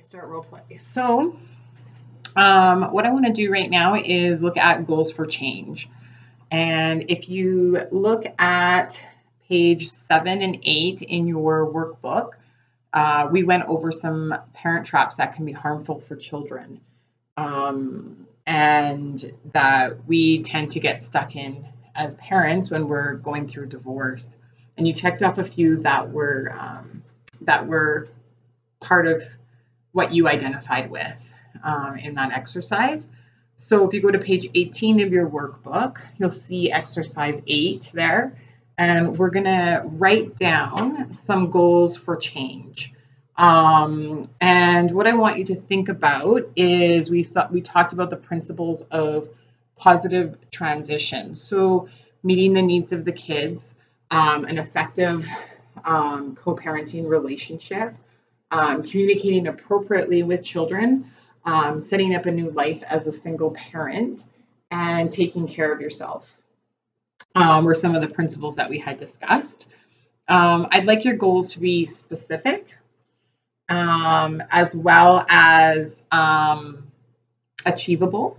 Start role play. So, what I want to do right now is look at goals for change. And if you look at page 7 and 8 in your workbook, we went over some parent traps that can be harmful for children, and that we tend to get stuck in as parents when we're going through divorce. And you checked off a few that were part of what you identified with in that exercise. So if you go to page 18 of your workbook, you'll see exercise 8 there. And we're going to write down some goals for change. And what I want you to think about is we talked about the principles of positive transition. So meeting the needs of the kids, an effective co-parenting relationship, communicating appropriately with children, setting up a new life as a single parent, and taking care of yourself were some of the principles that we had discussed. I'd like your goals to be specific, as well as achievable,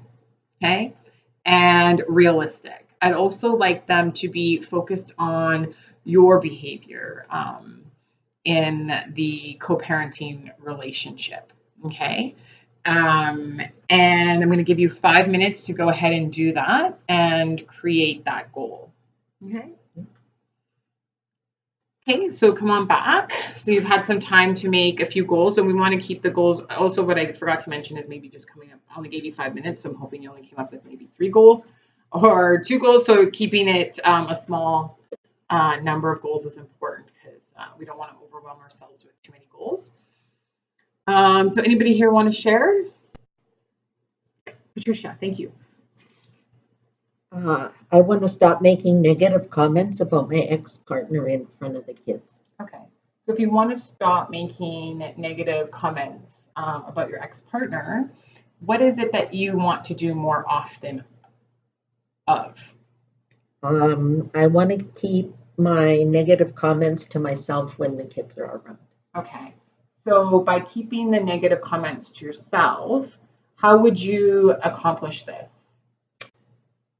okay, and realistic. I'd also like them to be focused on your behavior in the co-parenting relationship, okay? And I'm going to give you 5 minutes to go ahead and do that and create that goal, okay? Okay, so come on back. So you've had some time to make a few goals, and we want to keep the goals. Also, what I forgot to mention is maybe just coming up. I only gave you 5 minutes, so I'm hoping you only came up with maybe 3 goals or 2 goals. So keeping it a small number of goals is important because we don't want to overwhelm ourselves with too many goals. So anybody here want to share? Yes, Patricia, thank you. I want to stop making negative comments about my ex-partner in front of the kids. Okay. So if you want to stop making negative comments about your ex-partner, what is it that you want to do more often of? I want to keep my negative comments to myself when the kids are around. Okay. So by keeping the negative comments to yourself, how would you accomplish this?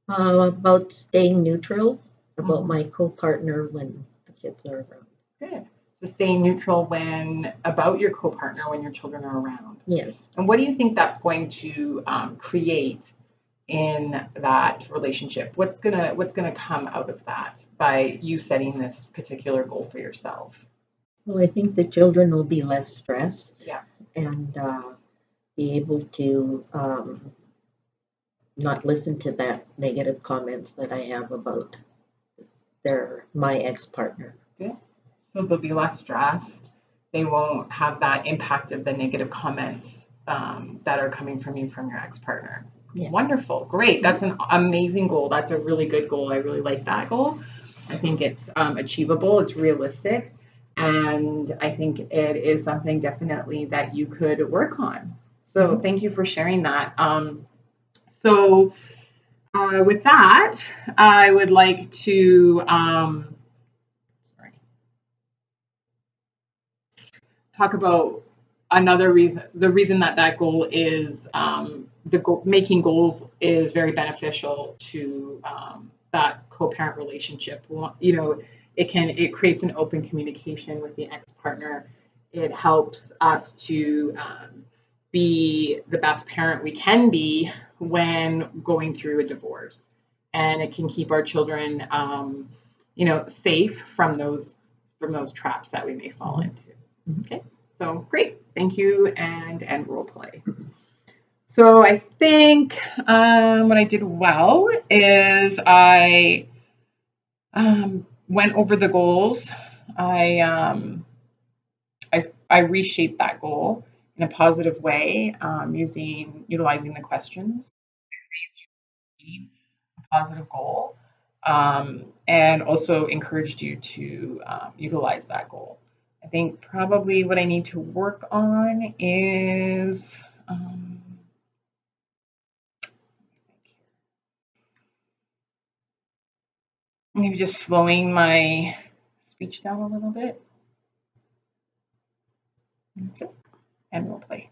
About staying neutral about my co-partner when the kids are around. Good. So staying neutral about your co-partner when your children are around. Yes. And what do you think that's going to create in that relationship? What's gonna come out of that by you setting this particular goal for yourself? Well, I think the children will be less stressed. Yeah. And be able to not listen to that negative comments that I have about my ex-partner. Good. So they'll be less stressed. They won't have that impact of the negative comments that are coming from you from your ex-partner. Yeah. Wonderful. Great. That's an amazing goal. That's a really good goal. I really like that goal. I think it's achievable. It's realistic. And I think it is something definitely that you could work on. So thank you for sharing that. With that, I would like to talk about another reason. The reason that goal is making goals is very beneficial to that co-parent relationship. You know, it creates an open communication with the ex-partner. It helps us to be the best parent we can be when going through a divorce, and it can keep our children, safe from those traps that we may fall into. Okay, so great, thank you, and role play. So I think what I did well is I went over the goals. I reshaped that goal in a positive way, utilizing the questions, a positive goal, and also encouraged you to utilize that goal. I think probably what I need to work on is maybe just slowing my speech down a little bit. That's it. And we'll play.